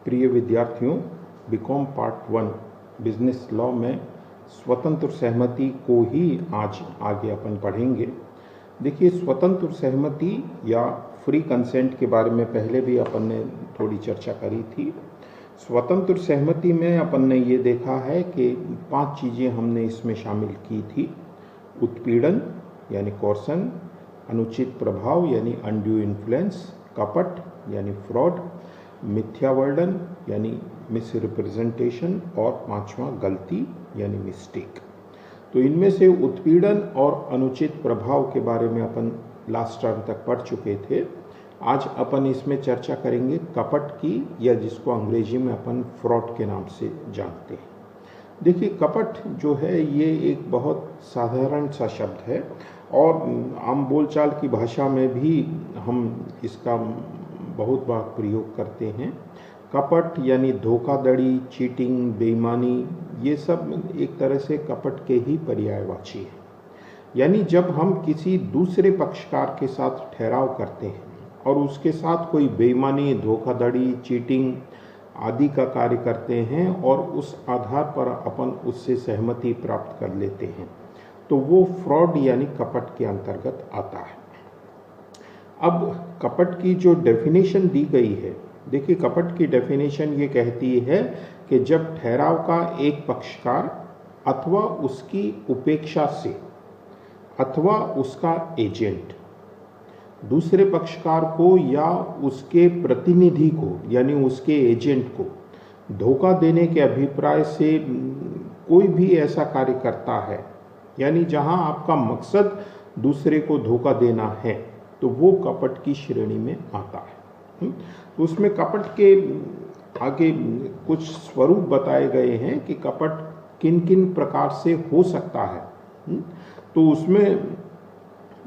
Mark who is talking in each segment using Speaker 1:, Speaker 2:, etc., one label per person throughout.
Speaker 1: प्रिय विद्यार्थियों, BCom part 1 business law में स्वतंत्र सहमति को ही आज आगे अपन पढ़ेंगे। देखिए, स्वतंत्र सहमति या फ्री कंसेंट के बारे में पहले भी अपन ने थोड़ी चर्चा करी थी। स्वतंत्र सहमति में अपन ने ये देखा है कि 5 चीज़ें हमने इसमें शामिल की थी। उत्पीड़न यानी कोर्सन, अनुचित प्रभाव यानी अनड्यू इन्फ्लुएंस, कपट यानी फ्रॉड, मिथ्यावर्णन यानी मिस रिप्रेजेंटेशन और 5वां गलती यानी मिस्टेक। तो इनमें से उत्पीड़न और अनुचित प्रभाव के बारे में अपन लास्ट टर्म तक पढ़ चुके थे। आज अपन इसमें चर्चा करेंगे कपट की, या जिसको अंग्रेजी में अपन फ्रॉड के नाम से जानते हैं। देखिए, कपट जो है ये एक बहुत साधारण सा शब्द है और आम बोलचाल की भाषा में भी हम इसका बहुत बार प्रयोग करते हैं। कपट यानी धोखाधड़ी, चीटिंग, बेईमानी, ये सब एक तरह से कपट के ही पर्यायवाची है। यानी जब हम किसी दूसरे पक्षकार के साथ ठहराव करते हैं और उसके साथ कोई बेईमानी, धोखाधड़ी, चीटिंग आदि का कार्य करते हैं और उस आधार पर अपन उससे सहमति प्राप्त कर लेते हैं, तो वो फ्रॉड यानी कपट के अंतर्गत आता है। अब कपट की जो डेफिनेशन दी गई है, देखिए कपट की डेफिनेशन ये कहती है कि जब ठहराव का एक पक्षकार अथवा उसकी उपेक्षा से अथवा उसका एजेंट दूसरे पक्षकार को या उसके प्रतिनिधि को यानी उसके एजेंट को धोखा देने के अभिप्राय से कोई भी ऐसा कार्य करता है, यानी जहां आपका मकसद दूसरे को धोखा देना है, तो वो कपट की श्रेणी में आता है। तो उसमें कपट के आगे कुछ स्वरूप बताए गए हैं कि कपट किन किन प्रकार से हो सकता है। तो उसमें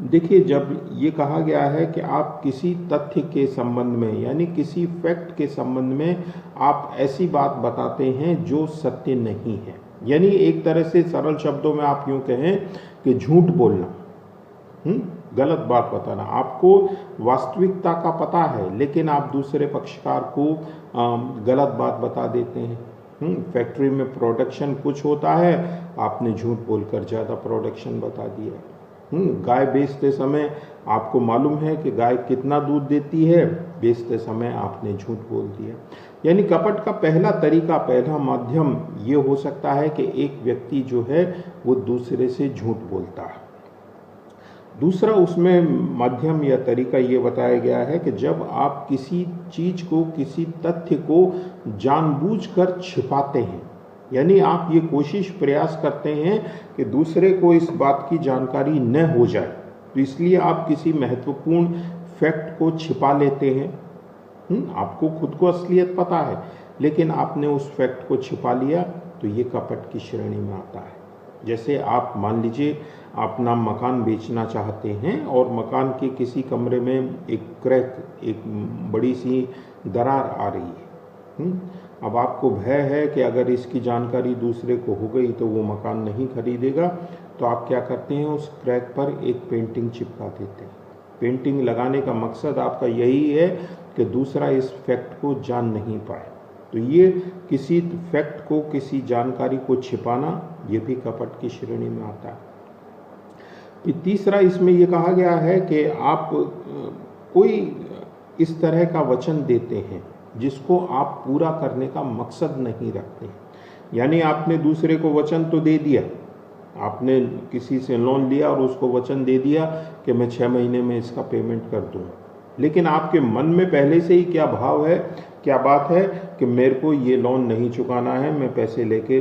Speaker 1: देखिए, जब ये कहा गया है कि आप किसी तथ्य के संबंध में यानी किसी फैक्ट के संबंध में आप ऐसी बात बताते हैं जो सत्य नहीं है, यानी एक तरह से सरल शब्दों में आप यूं कहें कि झूठ बोलना, गलत बात बताना। आपको वास्तविकता का पता है लेकिन आप दूसरे पक्षकार को गलत बात बता देते हैं। फैक्ट्री में प्रोडक्शन कुछ होता है, आपने झूठ बोलकर ज़्यादा प्रोडक्शन बता दिया। गाय बेचते समय आपको मालूम है कि गाय कितना दूध देती है, बेचते समय आपने झूठ बोल दिया। यानी कपट का पहला तरीका, पहला माध्यम ये हो सकता है कि एक व्यक्ति जो है वो दूसरे से झूठ बोलता है। दूसरा उसमें माध्यम या तरीका ये बताया गया है कि जब आप किसी चीज को, किसी तथ्य को जानबूझकर छिपाते हैं, यानी आप ये कोशिश प्रयास करते हैं कि दूसरे को इस बात की जानकारी न हो जाए, तो इसलिए आप किसी महत्वपूर्ण फैक्ट को छिपा लेते हैं। आपको खुद को असलियत पता है लेकिन आपने उस फैक्ट को छिपा लिया, तो ये कपट की श्रेणी में आता है। जैसे आप मान लीजिए अपना मकान बेचना चाहते हैं और मकान के किसी कमरे में एक क्रैक, एक बड़ी सी दरार आ रही है। अब आपको भय है कि अगर इसकी जानकारी दूसरे को हो गई तो वो मकान नहीं खरीदेगा, तो आप क्या करते हैं, उस क्रैक पर एक पेंटिंग चिपका देते हैं। पेंटिंग लगाने का मकसद आपका यही है कि दूसरा इस फैक्ट को जान नहीं पाए। तो ये किसी फैक्ट को, किसी जानकारी को छिपाना, ये भी कपट की श्रेणी में आता है। तीसरा इसमें ये कहा गया है कि आप कोई इस तरह का वचन देते हैं जिसको आप पूरा करने का मकसद नहीं रखते। यानी आपने दूसरे को वचन तो दे दिया, आपने किसी से लोन लिया और उसको वचन दे दिया कि मैं 6 महीने में इसका पेमेंट कर दूंगा, लेकिन आपके मन में पहले से ही क्या भाव है, क्या बात है कि मेरे को ये लोन नहीं चुकाना है, मैं पैसे लेके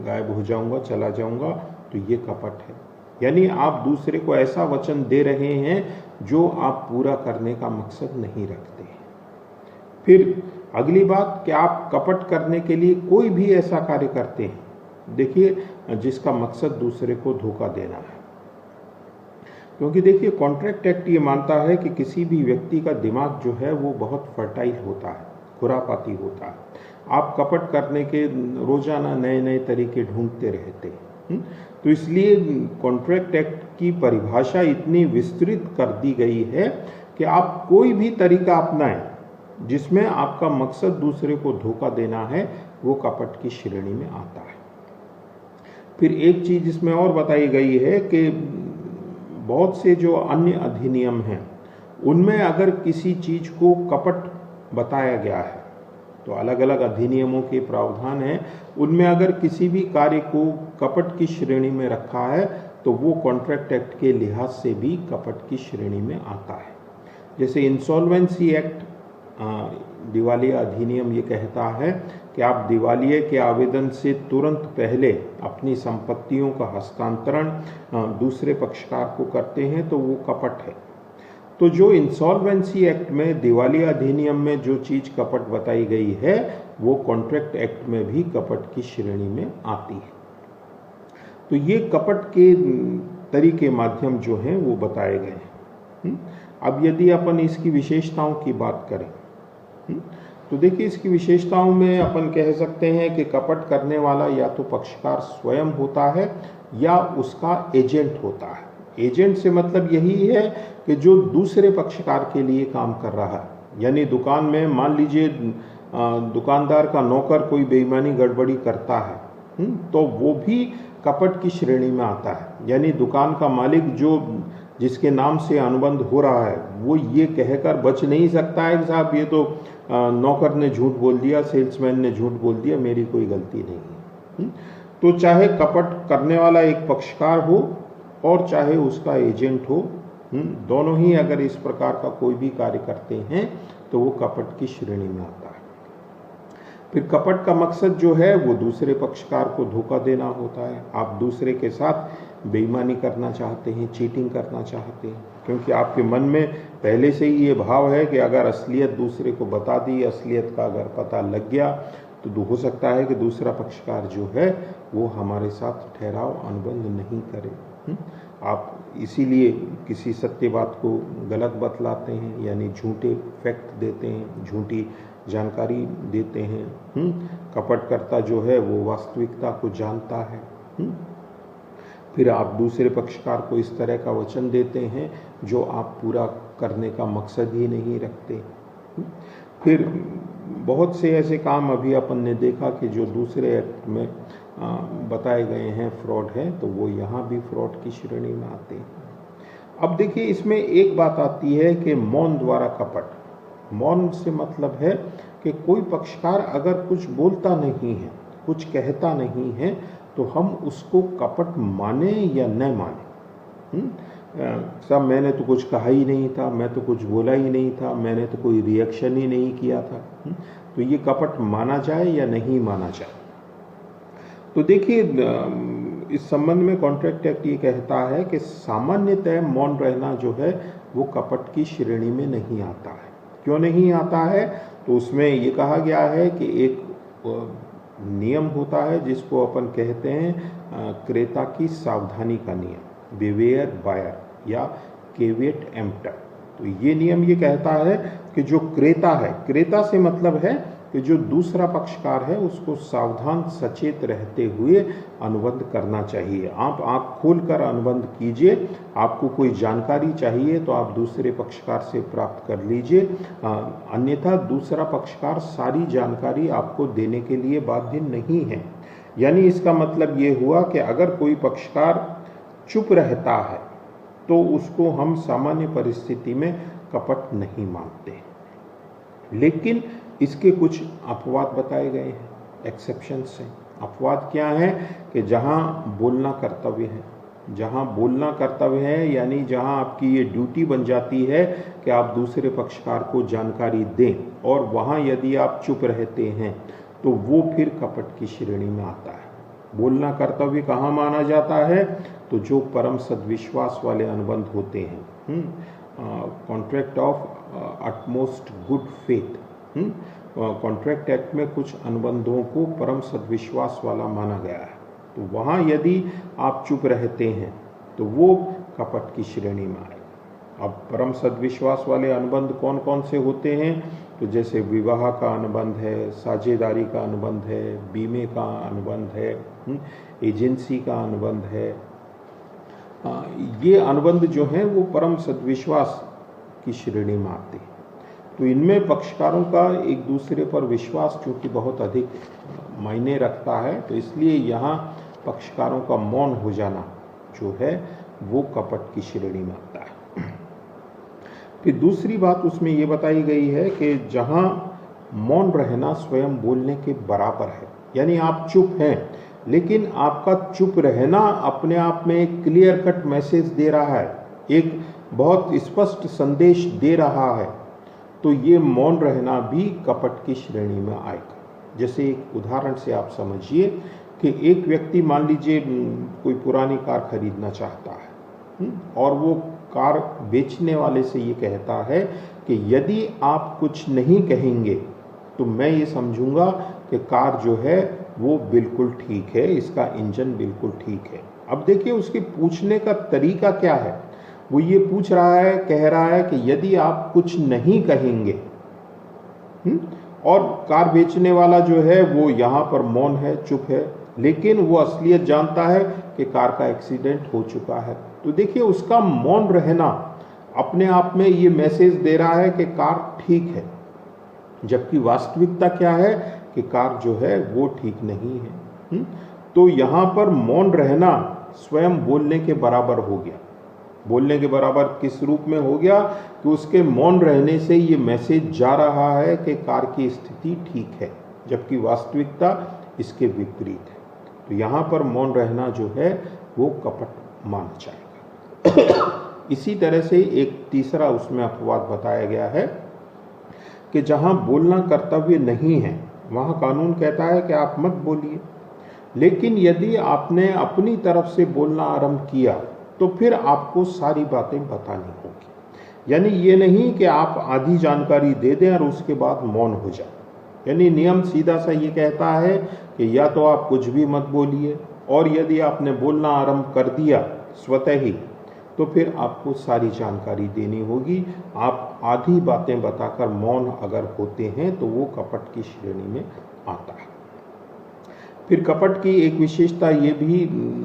Speaker 1: गायब हो जाऊंगा, चला जाऊंगा। तो ये कपट है। यानी आप दूसरे को ऐसा वचन दे रहे हैं जो आप पूरा करने का मकसद नहीं रखते। फिर अगली बात कि आप कपट करने के लिए कोई भी ऐसा कार्य करते हैं, देखिए, जिसका मकसद दूसरे को धोखा देना है। क्योंकि देखिए, कॉन्ट्रैक्ट एक्ट ये मानता है कि किसी भी व्यक्ति का दिमाग जो है वो बहुत फर्टाइल होता है, खुरापाती होता है। आप कपट करने के रोजाना नए नए तरीके ढूंढते रहते हैं। तो इसलिए कॉन्ट्रैक्ट एक्ट की परिभाषा इतनी विस्तृत कर दी गई है कि आप कोई भी तरीका अपनाएं, जिसमें आपका मकसद दूसरे को धोखा देना है, वो कपट की श्रेणी में आता है। फिर एक चीज इसमें और बताई गई है कि बहुत से जो अन्य अधिनियम हैं उनमें अगर किसी चीज को कपट बताया गया है, तो अलग अलग अधिनियमों के प्रावधान हैं, उनमें अगर किसी भी कार्य को कपट की श्रेणी में रखा है तो वो कॉन्ट्रैक्ट एक्ट के लिहाज से भी कपट की श्रेणी में आता है। जैसे इंसॉल्वेंसी एक्ट, दिवालिया अधिनियम ये कहता है कि आप दिवालिये के आवेदन से तुरंत पहले अपनी संपत्तियों का हस्तांतरण दूसरे पक्षकार को करते हैं तो वो कपट है। तो जो इंसॉल्वेंसी एक्ट में, दिवालिया अधिनियम में जो चीज कपट बताई गई है वो कॉन्ट्रैक्ट एक्ट में भी कपट की श्रेणी में आती है। तो ये कपट के तरीके माध्यम जो हैं वो बताए गए हैं। अब यदि अपन इसकी विशेषताओं की बात करें तो देखिए, इसकी विशेषताओं में अपन कह सकते हैं कि कपट करने वाला या तो पक्षकार स्वयं होता है या उसका एजेंट होता है। एजेंट से मतलब यही है कि जो दूसरे पक्षकार के लिए काम कर रहा है। यानी दुकान में मान लीजिए दुकानदार का नौकर कोई बेईमानी गड़बड़ी करता है तो वो भी कपट की श्रेणी में आता है। यानी दुकान का मालिक जो जिसके नाम से अनुबंध हो रहा है वो ये कहकर बच नहीं सकता है कि साहब ये तो नौकर ने झूठ बोल दिया, सेल्समैन ने झूठ बोल दिया, मेरी कोई गलती नहीं है। तो चाहे कपट करने वाला एक पक्षकार हो और चाहे उसका एजेंट हो, दोनों ही अगर इस प्रकार का कोई भी कार्य करते हैं तो वो कपट की श्रेणी में आता है। फिर कपट का मकसद जो है वो दूसरे पक्षकार को धोखा देना होता है। आप दूसरे के साथ बेईमानी करना चाहते हैं, चीटिंग करना चाहते हैं, क्योंकि आपके मन में पहले से ही ये भाव है कि अगर असलियत दूसरे को बता दी, असलियत का अगर पता लग गया तो हो सकता है कि दूसरा पक्षकार जो है वो हमारे साथ ठहराव अनुबंध नहीं करे। आप इसीलिए किसी सत्य बात को गलत बतलाते हैं, यानी झूठे फैक्ट देते हैं, झूठी जानकारी देते हैं। कपटकर्ता जो है वो वास्तविकता को जानता है। फिर आप दूसरे पक्षकार को इस तरह का वचन देते हैं जो आप पूरा करने का मकसद ही नहीं रखते। फिर बहुत से ऐसे काम अभी अपन ने देखा कि जो दूसरे एक्ट में बताए गए हैं फ्रॉड है, तो वो यहाँ भी फ्रॉड की श्रेणी में आते हैं। अब देखिए, इसमें एक बात आती है कि मौन द्वारा कपट। मौन से मतलब है कि कोई पक्षकार अगर कुछ बोलता नहीं है, कुछ कहता नहीं है, तो हम उसको कपट माने या न माने। सब मैंने तो कुछ कहा ही नहीं था, मैं तो कुछ बोला ही नहीं था, मैंने तो कोई रिएक्शन ही नहीं किया था, तो ये कपट माना जाए या नहीं माना जाए। तो देखिए, इस संबंध में कॉन्ट्रैक्ट एक्ट ये कहता है कि सामान्यतः मौन रहना जो है वो कपट की श्रेणी में नहीं आता है। क्यों नहीं आता है? तो उसमें ये कहा गया है कि एक नियम होता है जिसको अपन कहते हैं क्रेता की सावधानी का नियम, बिवेयर बायर या केविएट एम्प्टर। तो ये नियम ये कहता है कि जो क्रेता है, क्रेता से मतलब है कि जो दूसरा पक्षकार है उसको सावधान सचेत रहते हुए अनुबंध करना चाहिए। आप आंख खोलकर अनुबंध कीजिए। आपको कोई जानकारी चाहिए तो आप दूसरे पक्षकार से प्राप्त कर लीजिए, अन्यथा दूसरा पक्षकार सारी जानकारी आपको देने के लिए बाध्य नहीं है। यानी इसका मतलब ये हुआ कि अगर कोई पक्षकार चुप रहता है तो उसको हम सामान्य परिस्थिति में कपट नहीं मानते। लेकिन इसके कुछ अपवाद बताए गए हैं, एक्सेप्शंस हैं। अपवाद क्या है कि जहां बोलना कर्तव्य है, जहां बोलना कर्तव्य है, यानी जहां आपकी ये ड्यूटी बन जाती है कि आप दूसरे पक्षकार को जानकारी दें, और वहां यदि आप चुप रहते हैं तो वो फिर कपट की श्रेणी में आता है। बोलना कर्तव्य कहाँ माना जाता है? तो जो परम सद्विश्वास वाले अनुबंध होते हैं, contract of utmost good faith. Contract act में कुछ अनुबंधों को परम सद्विश्वास वाला माना गया है, तो वहाँ यदि आप चुप रहते हैं तो वो कपट की श्रेणी में आएगा। अब परम सद्विश्वास वाले अनुबंध कौन कौन से होते हैं? तो जैसे विवाह का अनुबंध है, साझेदारी का अनुबंध है, बीमे का अनुबंध है, एजेंसी का अनुबंध है। ये अनुबंध जो हैं वो परम सद्विश्वास की श्रेणी में आते हैं। तो इनमें पक्षकारों का एक दूसरे पर विश्वास चूँकि बहुत अधिक मायने रखता है, तो इसलिए यहाँ पक्षकारों का मौन हो जाना जो है वो कपट की श्रेणी में आता है। फिर दूसरी बात उसमें ये बताई गई है कि जहाँ मौन रहना स्वयं बोलने के बराबर है, यानी आप चुप हैं लेकिन आपका चुप रहना अपने आप में एक क्लियर कट मैसेज दे रहा है, एक बहुत स्पष्ट संदेश दे रहा है, तो ये मौन रहना भी कपट की श्रेणी में आएगा। जैसे एक उदाहरण से आप समझिए कि एक व्यक्ति मान लीजिए कोई पुरानी कार खरीदना चाहता है और वो कार बेचने वाले से ये कहता है कि यदि आप कुछ नहीं कहेंगे तो मैं ये समझूंगा कि कार जो है वो बिल्कुल ठीक है, इसका इंजन बिल्कुल ठीक है। अब देखिए उसके पूछने का तरीका क्या है, वो ये पूछ रहा है, कह रहा है कि यदि आप कुछ नहीं कहेंगे, और कार बेचने वाला जो है वो यहाँ पर मौन है, चुप है, लेकिन वो असलियत जानता है कि कार का एक्सीडेंट हो चुका है। तो देखिए उसका मौन रहना अपने आप में ये मैसेज दे रहा है कि कार ठीक है, जबकि वास्तविकता क्या है कि कार जो है वो ठीक नहीं है। तो यहाँ पर मौन रहना स्वयं बोलने के बराबर हो गया। बोलने के बराबर किस रूप में हो गया कि उसके मौन रहने से ये मैसेज जा रहा है कि कार की स्थिति ठीक है, जबकि वास्तविकता इसके विपरीत है। तो यहाँ पर मौन रहना जो है वो कपट माना जाएगा। इसी तरह से एक तीसरा उसमें अपवाद बताया गया है कि जहाँ बोलना कर्तव्य नहीं है वहाँ कानून कहता है कि आप मत बोलिए, लेकिन यदि आपने अपनी तरफ से बोलना आरंभ किया तो फिर आपको सारी बातें बतानी होगी। यानी ये नहीं कि आप आधी जानकारी दे दें और उसके बाद मौन हो जाए। यानी नियम सीधा सा ये कहता है कि या तो आप कुछ भी मत बोलिए, और यदि आपने बोलना आरंभ कर दिया स्वतः ही तो फिर आपको सारी जानकारी देनी होगी। आप आधी बातें बताकर मौन अगर होते हैं तो वो कपट की श्रेणी में आता है। फिर कपट की एक विशेषता ये भी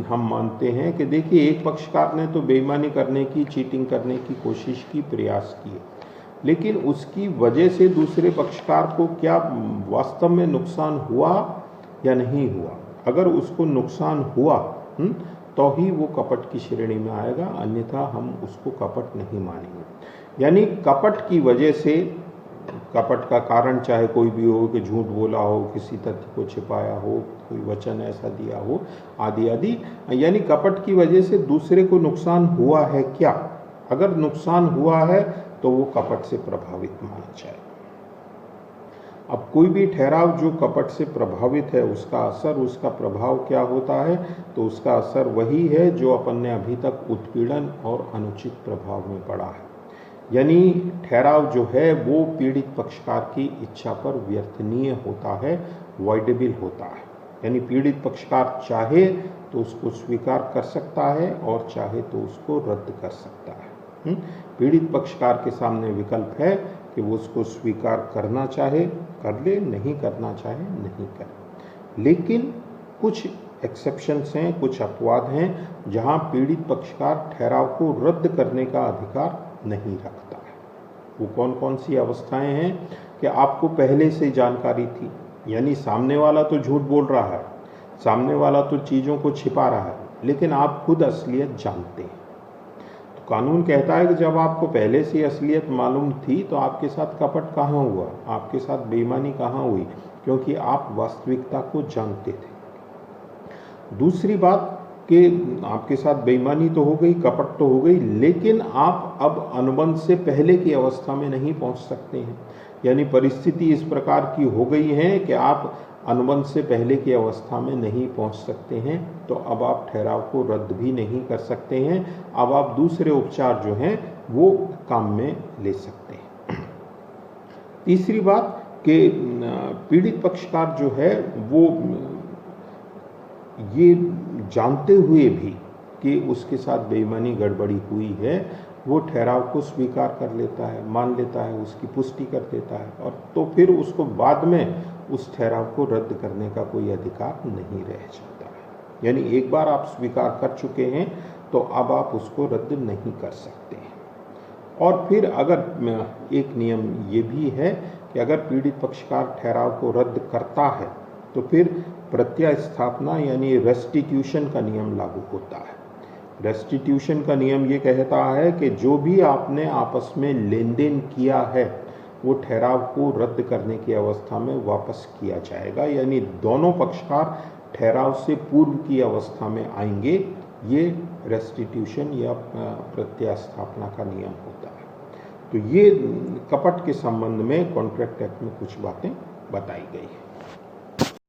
Speaker 1: हम मानते हैं कि देखिए एक पक्षकार ने तो बेईमानी करने की, चीटिंग करने की कोशिश की, प्रयास किए, लेकिन उसकी वजह से दूसरे पक्षकार को क्या वास्तव में नुकसान हुआ या नहीं हुआ। अगर उसको नुकसान हुआ तो ही वो कपट की श्रेणी में आएगा, अन्यथा हम उसको कपट नहीं मानेंगे। यानी कपट की वजह से, कपट का कारण चाहे कोई भी हो, कि झूठ बोला हो, किसी तथ्य को छिपाया हो, कोई वचन ऐसा दिया हो, आदि आदि, यानी कपट की वजह से दूसरे को नुकसान हुआ है क्या। अगर नुकसान हुआ है तो वो कपट से प्रभावित माना जाएगा। अब कोई भी ठहराव जो कपट से प्रभावित है उसका असर, उसका प्रभाव क्या होता है, तो उसका असर वही है जो अपन ने अभी तक उत्पीड़न और अनुचित प्रभाव में पढ़ा है। यानी ठहराव जो है वो पीड़ित पक्षकार की इच्छा पर व्यर्थनीय होता है, वॉइडेबल होता है। यानी पीड़ित पक्षकार चाहे तो उसको स्वीकार कर सकता है और चाहे तो उसको रद्द कर सकता है। पीड़ित पक्षकार के सामने विकल्प है कि वो उसको स्वीकार करना चाहे कर ले, नहीं करना चाहे नहीं करे। लेकिन कुछ एक्सेप्शंस हैं, कुछ अपवाद हैं जहां पीड़ित पक्षकार ठहराव को रद्द करने का अधिकार नहीं रखता है। वो कौन कौन सी अवस्थाएं हैं कि आपको पहले से जानकारी थी, यानी सामने वाला तो झूठ बोल रहा है, सामने वाला तो चीज़ों को छिपा रहा है, लेकिन आप खुद असलियत जानते हैं। तो कानून कहता है कि जब आपको पहले से असलियत मालूम थी तो आपके साथ कपट कहाँ हुआ, आपके साथ बेईमानी कहाँ हुई, क्योंकि आप वास्तविकता को जानते थे। दूसरी बात कि आपके साथ बेईमानी तो हो गई, कपट तो हो गई, लेकिन आप अब अनुबंध से पहले की अवस्था में नहीं पहुंच सकते हैं। यानी परिस्थिति इस प्रकार की हो गई है कि आप अनुबंध से पहले की अवस्था में नहीं पहुंच सकते हैं, तो अब आप ठहराव को रद्द भी नहीं कर सकते हैं। अब आप दूसरे उपचार जो हैं वो काम में ले सकते हैं। तीसरी बात कि पीड़ित पक्षकार जो है वो ये जानते हुए भी कि उसके साथ बेईमानी गड़बड़ी हुई है, वो ठहराव को स्वीकार कर लेता है, मान लेता है, उसकी पुष्टि कर देता है, और तो फिर उसको बाद में उस ठहराव को रद्द करने का कोई अधिकार नहीं रह जाता है। यानी एक बार आप स्वीकार कर चुके हैं तो अब आप उसको रद्द नहीं कर सकते हैं। और फिर अगर एक नियम ये भी है कि अगर पीड़ित पक्षकार ठहराव को रद्द करता है तो फिर प्रत्यास्थापना यानी रेस्टिट्यूशन का नियम लागू होता है। रेस्टिट्यूशन का नियम ये कहता है कि जो भी आपने आपस में लेन देन किया है वो ठहराव को रद्द करने की अवस्था में वापस किया जाएगा, यानी दोनों पक्षकार ठहराव से पूर्व की अवस्था में आएंगे। ये रेस्टिट्यूशन या प्रत्यास्थापना का नियम होता है। तो ये कपट के संबंध में कॉन्ट्रैक्ट एक्ट में कुछ बातें बताई गई है।